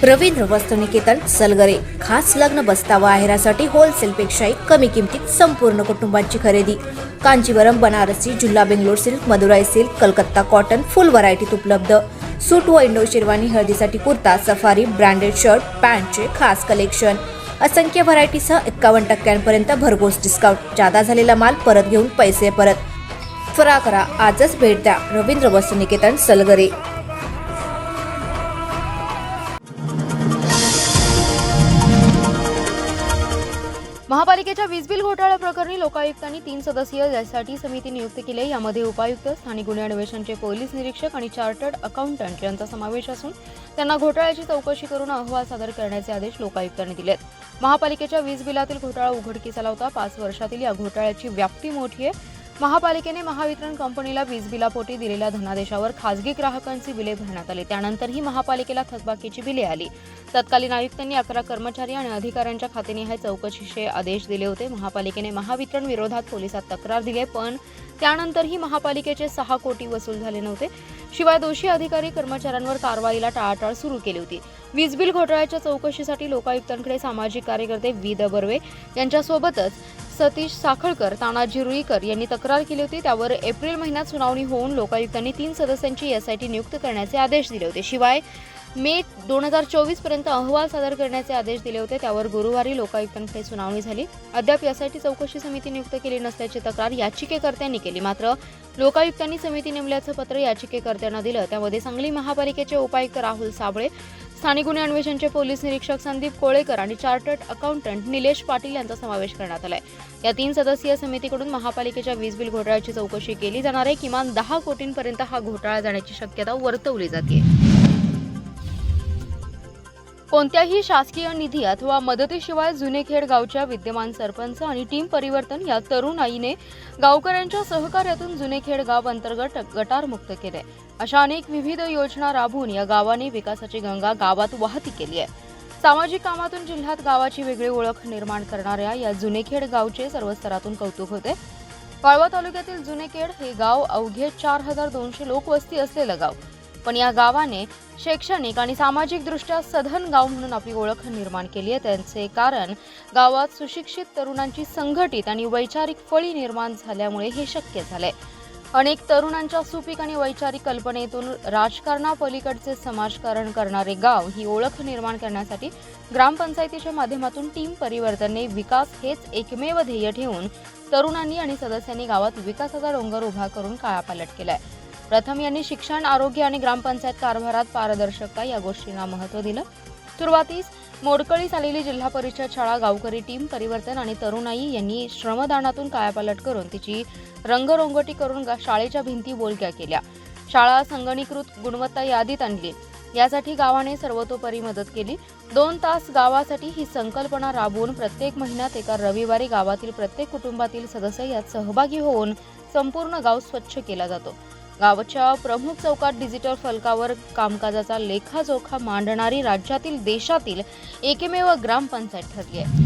रवींद्र वस्त्रनिकेतन सलगरे खास लग्न बस्ता व आहेरासाठी होलसेलपेक्षाही कमी किमतीत संपूर्ण कुटुंबांची खरेदी। कांजीवरम, बनारसी, जुल्ला, Bangalore silk, Madurai silk, Calcutta cotton full व्हरायटीत उपलब्ध। सूट व इंडो शेरवानी, हळदीसाठी कुर्ता, सफारी, ब्रँडेड शर्ट, पॅन्टचे खास कलेक्शन। असंख्य व्हरायटीसह 51% भरघोस डिस्काउंट। जादा झालेला माल परत घेऊन पैसे परत। त्वरा करा, आजच भेट द्या रवींद्र वस्त्रनिकेतन सलगरे। महापालिकेच्या वीज बिल घोटाळा प्रकरणी लोकायुक्तांनी 3 सदस्यीय यासाठी समिती नियुक्त केली आहे। यामध्ये उपायुक्त, स्थानिक गुन्हे अन्वेषणचे पोलीस निरीक्षक आणि चार्टर्ड अकाउंटंट यांचा समावेश असून त्यांना घोटाळ्याची चौकशी करून अहवाल सादर करण्याचे आदेश लोकायुक्तांनी दिलेत। महापालिकेच्या वीज बिलातील घोटाळा उघडकीस आला होता। 5 वर्षातील या घोटाळ्याची व्याप्ती मोठी आहे। महापालिकेने महावितरण कंपनीला वीज बिलापोटी दिलेल्या धनादेशावर खासगी ग्राहकांची बिले भरण्यात आली। त्यानंतरही महापालिकेला थकबाकीची बिले आली। तत्कालीन आयुक्तांनी 11 कर्मचारी आणि अधिकाऱ्यांच्या खातेनिहाय चौकशीचे आदेश दिले होते। महापालिकेने महावितरण विरोधात पोलिसात तक्रार दिली, पण त्यानंतरही महापालिकेचे 6 कोटी वसूल झाले नव्हते। शिवाय दोषी अधिकारी कर्मचाऱ्यांवर कारवाईला टाळाटाळ सुरू केली होती। वीज बिल घोटाळ्याच्या चौकशीसाठी लोकायुक्तांकडे सामाजिक कार्यकर्ते वी दबर्वे यांच्यासोबतच सतीश साखळकर, तानाजी रुईकर यांनी तक्रार केली होती। त्यावर एप्रिल महिन्यात सुनावणी होऊन लोकायुक्तांनी 3 सदस्यांची एसआयटी नियुक्त करण्याचे आदेश दिले होते। शिवाय मे 2024 पर्यंत अहवाल सादर करण्याचे आदेश दिले होते। त्यावर गुरुवारी लोकायुक्तांकडे सुनावणी झाली। अद्याप यासाठी चौकशी समिती नियुक्त केली नसल्याची तक्रार याचिकेकर्त्यांनी केली। मात्र लोकायुक्तांनी समिती नेमल्याचं पत्र याचिकेकर्त्यांना दिलं। त्यामध्ये सांगली महापालिकेचे उपायुक्त राहुल साबळे, स्थानिक गुन्हे अन्वेषणचे पोलीस निरीक्षक संदीप कोळेकर आणि चार्टर्ड अकाउंटंट निलेश पाटील यांचा समावेश करण्यात आलाय। या 3 सदस्यीय समितीकडून महापालिकेच्या वीज बिल घोटाळ्याची चौकशी केली जाणार आहे। किमान 10 कोटींपर्यंत हा घोटाळा जाण्याची शक्यता वर्तवली जाते। कोणत्याही शासकीय निधी अथवा मदतीशिवाय जुनेखेड गावच्या विद्यमान सरपंच आणि टीम परिवर्तन या तरुण आईने गावकऱ्यांच्या सहकार्यातून जुनेखेड गाव अंतर्गत गटारमुक्त केले। अशा अनेक विविध योजना राबवून या गावाने विकासाची गंगा गावात वाहती केली आहे। सामाजिक कामातून जिल्ह्यात गावाची वेगळी ओळख निर्माण करणाऱ्या या जुनेखेड गावचे सर्व स्तरातून कौतुक होते। वाळवा तालुक्यातील जुनेखेड हे गाव अवघे 4200 लोकवस्ती असलेलं गाव, पण या गावाने शैक्षणिक आणि सामाजिक दृष्ट्या सधन गाव म्हणून आपली ओळख निर्माण केली आहे। त्याचे कारण गावात सुशिक्षित तरुणांची संघटित आणि वैचारिक फळी निर्माण झाल्यामुळे हे शक्य झाले। अनेक तरुणांच्या सुपीक आणि वैचारिक कल्पनेतून राजकारणापलीकडचे समाजकारण करणारे गाव ही ओळख निर्माण करण्यासाठी ग्रामपंचायतीच्या माध्यमातून टीम परिवर्तनने विकास हेच एकमेव ध्येय ठेवून तरुणांनी आणि सदस्यांनी गावात विकासाचा डोंगर उभा करून कायापालट केलाय। प्रथम यांनी शिक्षण, आरोग्य आणि ग्रामपंचायत कारभारात पारदर्शकता या गोष्टींना महत्त्व दिलं। सुरुवातीस मोडकळीस आलेली जिल्हा परिषद शाळा गावकरी टीम परिवर्तन आणि तरुणाई यांनी श्रमदानातून कायापालट करून तिची रंगरंगोटी करून शाळेच्या भिंती बोलक्या केल्या। शाळा संगणकीकृत गुणवत्ता यादीत आणली। यासाठी गावाने सर्वतोपरी मदत केली। 2 तास गावासाठी ही संकल्पना राबवून प्रत्येक महिन्यात एका रविवारी गावातील प्रत्येक कुटुंबातील सदस्य यात सहभागी होऊन संपूर्ण गाव स्वच्छ केला जातो। गावाच्या प्रमुख चौकात डिजिटल फलकावर कामकाजाचा लेखाजोखा मांडणारी राज्यातील देशातील एकमेव ग्रामपंचायत ठरली आहे।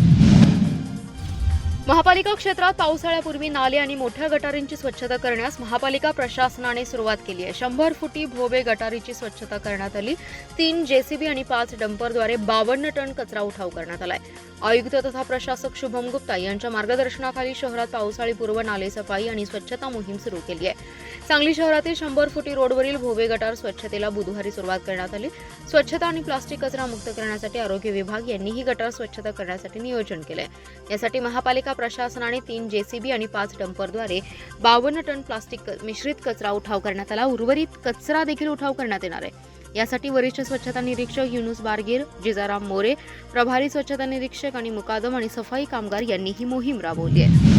महापालिका क्षेत्रात पावसाळ्यापूर्वी नाले आणि मोठ्या गटारींची स्वच्छता करण्यास महापालिका प्रशासनाने सुरुवात केली आहे। 100 फुटी भोवे गटारीची स्वच्छता करण्यात आली। 3 जेसीबी आणि 5 डंपरद्वारे 52 टन कचरा उठाव करण्यात आलाय। आयुक्त तथा प्रशासक शुभम गुप्ता यांच्या मार्गदर्शनाखाली शहरात पावसाळी पूर्व नाले सफाई आणि स्वच्छता मोहीम सुरू केली आहे। सांगली शहरातील 100 फुटी रोडवरील भोवे गटार स्वच्छतेला बुधवारी सुरुवात करण्यात आली। स्वच्छता आणि प्लास्टिक कचरा मुक्त करण्यासाठी आरोग्य विभाग यांनी ही गटार स्वच्छता करण्यासाठी नियोजन केले। यासाठी महापालिका प्रशासनाने 3 जेसीबी आणि 5 डंपरद्वारे 52 टन प्लास्टिक मिश्रित कचरा उठाव करण्यात आला। उर्वरित कचरा देखील उठाव करण्यात येणार आहे। यासाठी वरिष्ठ स्वच्छता निरीक्षक युनुस बारगीर, जिजाराम मोरे, प्रभारी स्वच्छता निरीक्षक आणि मुकादम आणि सफाई कामगार यांनी ही मोहीम राबवली आहे।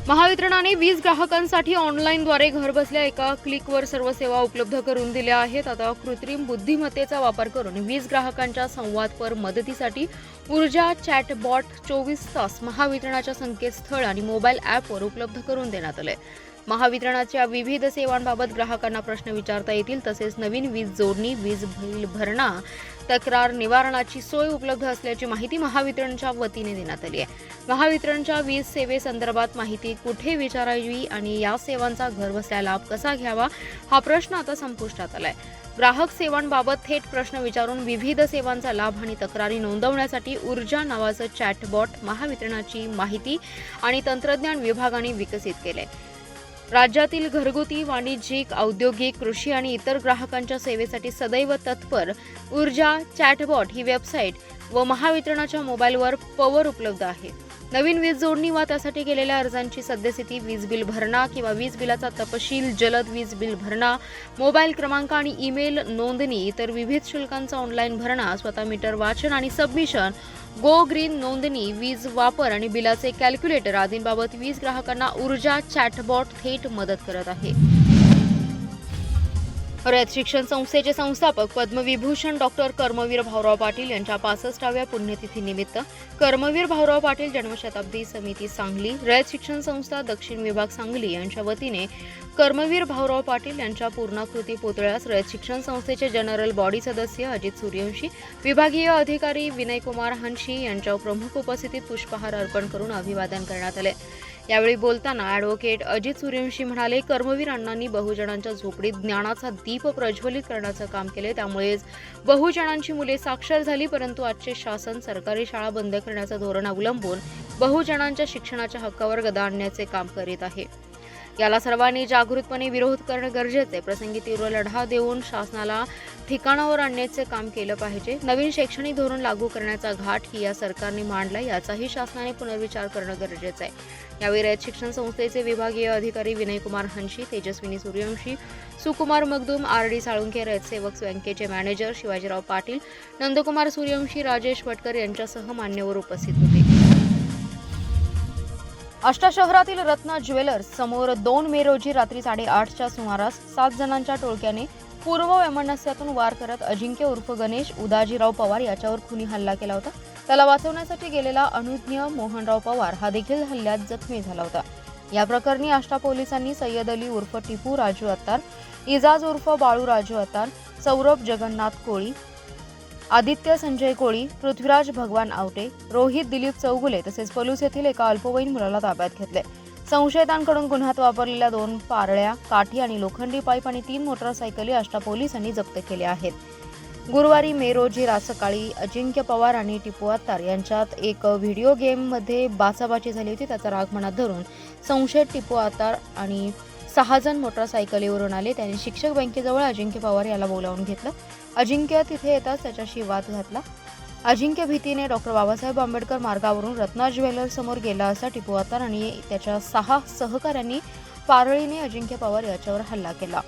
महावितरणाने वीज ग्राहकांसाठी ऑनलाईनद्वारे घरबसल्या एका क्लिकवर सर्व सेवा उपलब्ध करून दिल्या आहेत। आता कृत्रिम बुद्धिमत्तेचा वापर करून वीज ग्राहकांच्या संवादपर मदतीसाठी ऊर्जा चॅटबॉट 24 तास महावितरणाच्या संकेतस्थळ आणि मोबाईल ॲपवर उपलब्ध करून देण्यात आले। महावितरणाच्या विविध सेवांबाबत ग्राहकांना प्रश्न विचारता येतील। तसेच नवीन वीज जोडणी, वीज बिल भरणा, तक्रार निवारणाची सोय उपलब्ध असल्याची माहिती महावितरणच्या वतीने देण्यात आली आहे। महावितरणच्या वीज सेवेसंदर्भात माहिती कुठे विचारावी आणि या सेवांचा घरबसल्या लाभ कसा घ्यावा हा प्रश्न आता संपुष्टात आलाय। ग्राहक सेवांबाबत थेट प्रश्न विचारून विविध सेवांचा लाभ आणि तक्रारी नोंदवण्यासाठी ऊर्जा नावाचं चॅटबॉट महावितरणाची माहिती आणि तंत्रज्ञान विभागाने विकसित केले. राज्यातील घरगुती, वाणिज्यिक, औद्योगिक, कृषी आणि इतर ग्राहकांच्या सेवेसाठी सदैव तत्पर ऊर्जा चॅटबॉट ही वेबसाईट व महावितरणाच्या मोबाईलवर पवर उपलब्ध आहे. नवीन वीज जोडणी वा त्यासाठी केलेल्या अर्जांची सद्यस्थिती, वीज बिल भरणा किंवा वीज बिलाचा तपशील, जलद वीज बिल भरणा, मोबाईल क्रमांक आणि ईमेल नोंदणी, इतर विविध शुल्कांचा ऑनलाईन भरणा, स्वतः मीटर वाचन आणि सबमिशन, गो ग्रीन नोंदणी, वीज वापर आणि बिलाचे कॅल्क्युलेटर आदींबाबत वीज ग्राहकांना ऊर्जा चॅटबॉट थेट मदत करत आहे. रयत शिक्षण संस्थेचे संस्थापक पद्मविभूषण डॉक्टर कर्मवीर भाऊराव पाटील यांच्या 65व्या पुण्यतिथीनिमित्त कर्मवीर भाऊराव पाटील जन्मशताब्दी समिती सांगली, रयत शिक्षण संस्था दक्षिण विभाग सांगली यांच्या वतीने कर्मवीर भाऊराव पाटील यांच्या पूर्णाकृती पुतळ्यास रयत शिक्षण संस्थेचे जनरल बॉडी सदस्य अजित सूर्यवंशी, विभागीय अधिकारी विनयकुमार हंशी यांच्या प्रमुख उपस्थितीत पुष्पहार अर्पण करून अभिवादन करण्यात आले. यावेळी बोलताना ॲडव्होकेट अजित सूर्यवंशी म्हणाले, कर्मवीर अण्णांनी बहुजनांच्या झोपडीत ज्ञानाचा दीप प्रज्वलित करण्याचं काम केले. त्यामुळेच बहुजनांची मुले साक्षर झाली. परंतु आजचे शासन सरकारी शाळा बंद करण्याचं धोरण अवलंबून बहुजनांच्या शिक्षणाच्या हक्कावर गदा आणण्याचे काम करीत आहे. याला सर्वांनी जागृतपणे विरोध करणं गरजेचे. प्रसंगी तीव्र लढा देऊन शासनाला ठिकाणावर आणण्याचे काम केलं पाहिजे. नवीन शैक्षणिक धोरण लागू करण्याचा घाट ही या सरकारने मांडला, याचाही शासनाने पुनर्विचार करणं गरजेचं आहे. यावेळी रयत शिक्षण संस्थेचे विभागीय अधिकारी विनयकुमार हंशी, तेजस्विनी सूर्यवंशी, सुकुमार मगदूम, RD साळुंखे, रयत सेवक बँकेचे मॅनेजर शिवाजीराव पाटील, नंदकुमार सूर्यवंशी, राजेश भटकर यांच्यासह मान्यवर उपस्थित होते. आष्टा शहरातील रत्ना ज्वेलर्स समोर 2 मे रोजी रात्री 8:30च्या सुमारास 7 जणांच्या टोळक्याने पूर्व वैमनस्यातून वार करत अजिंक्य उर्फ गणेश उदाजीराव पवार याच्यावर खुनी हल्ला केला होता. त्याला वाचवण्यासाठी गेलेला अनुज्ञ मोहनराव पवार हा देखील हल्ल्यात जखमी झाला होता. या प्रकरणी आष्टा पोलिसांनी सय्यद अली उर्फ टिपू राजू अत्तार, इजाज उर्फ बाळू राजू अत्तार, सौरभ जगन्नाथ कोळी, आदित्य संजय कोळी, पृथ्वीराज भगवान आवटे, रोहित दिलीप चौगुले तसेच पलूस येथील एका अल्पवयीन मुलाला ताब्यात घेतले. संशयितांकडून गुन्ह्यात वापरलेल्या 2 पारळ्या, काठी आणि लोखंडी पाईप आणि 3 मोटरसायकली आष्टा पोलिसांनी जप्त केल्या आहेत. गुरुवारी मे रोजी सकाळी अजिंक्य पवार आणि टिपू अत्तार यांच्यात एक व्हिडिओ गेममध्ये बाचाबाची झाली होती. त्याचा राग मनात धरून संशयित टिपू अत्तार आणि 6 जण मोटरसायकलीवरून आले. त्यांनी शिक्षक बँकेजवळ अजिंक्य पवार याला बोलावून घेतलं. अजिंक्य तिथे येताच त्याच्याशी वाद घातला. अजिंक्य भीतीने डॉक्टर बाबासाहेब आंबेडकर मार्गावरून रत्ना ज्वेलर्स समोर गेला असता टिपू अत्तार आणि त्याच्या 6 सहकाऱ्यांनी पारळीने अजिंक्य पवार याच्यावर हल्ला केला.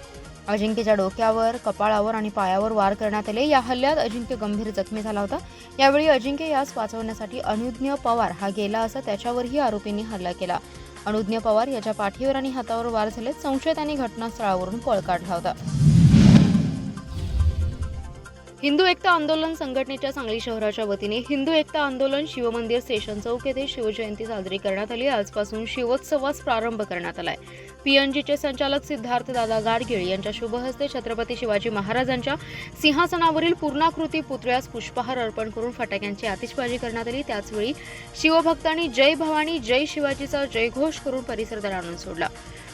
अजिंक्यच्या डोक्यावर, कपाळावर आणि पायावर वार करण्यात आले. या हल्ल्यात अजिंक्य गंभीर जखमी झाला होता. यावेळी अजिंक्य यास वाचवण्यासाठी अनुज्ञ पवार हा गेला असता त्याच्यावरही आरोपींनी हल्ला केला. अनुज्ञ पवार याच्या पाठीवर आणि हातावर वार झाले. संशयितांनी घटनास्थळावरून पळ काढला होता. हिंदू एकता आंदोलन संघटनेच्या सांगली शहराच्या वतीने हिंदू एकता आंदोलन शिवमंदिर स्टेशन चौक येथे शिवजयंती साजरी करण्यात आली. आजपासून शिवोत्सवास प्रारंभ करण्यात आलाय. PNGचे संचालक सिद्धार्थ दादा गाडगीळ यांच्या शुभ हस्ते छत्रपती शिवाजी महाराजांच्या सिंहासनावरील पूर्णाकृती पुतळ्यास पुष्पहार अर्पण करून फटाक्यांची आतिषबाजी करण्यात आली. त्याचवेळी शिवभक्तांनी जय भवानी जय शिवाजीचा जयघोष करून परिसर दणाणून सोडला.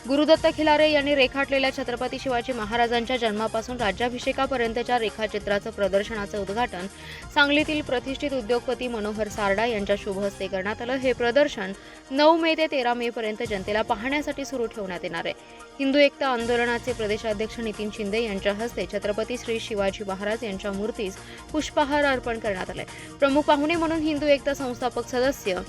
गुरुदत्त खिलारे यांनी रेखाटलेल्या छत्रपती शिवाजी महाराजांच्या जन्मापासून राज्याभिषेकापर्यंतच्या रेखाचित्राचं प्रदर्शनाचं उद्घाटन सांगलीतील प्रतिष्ठित उद्योगपती मनोहर सारडा यांच्या शुभ हस्ते करण्यात आलं. हे प्रदर्शन 9 मे ते 13 मे पर्यंत जनतेला पाहण्यासाठी सुरू ठेवण्यात येणार आहे. हिंदू एकता आंदोलनाचे प्रदेशाध्यक्ष नितीन शिंदे यांच्या हस्ते छत्रपती श्री शिवाजी महाराज यांच्या मूर्तीस पुष्पहार अर्पण करण्यात आले. प्रमुख पाहुणे म्हणून हिंदू एकता संस्थापक सदस्य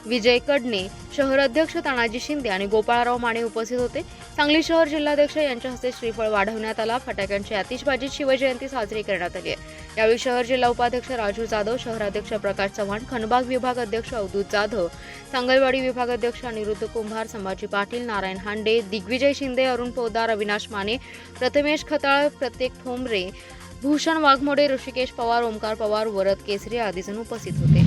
विजय कडणे, शहराध्यक्ष तानाजी शिंदे आणि गोपाळराव माने उपस्थित होते. सांगली शहर जिल्हाध्यक्ष यांच्या हस्ते श्रीफळ वाढवण्यात आला. फटाक्यांची आतिषबाजीत शिवजयंती साजरी करण्यात आली आहे. यावेळी शहर जिल्हा उपाध्यक्ष राजू जाधव, शहराध्यक्ष प्रकाश चव्हाण, खंडबाग विभाग अध्यक्ष अवधूत जाधव, सांगलवाडी विभाग अध्यक्ष अनिरुद्ध कुंभार, संभाजी पाटील, नारायण हांडे, दिग्विजय शिंदे, अरुण पोदार, अविनाश माने, प्रथमेश खताळ, प्रत्येक ठोंबरे, भूषण वाघमोडे, ऋषिकेश पवार, ओमकार पवार, वरद केसरी आदी जण उपस्थित होते.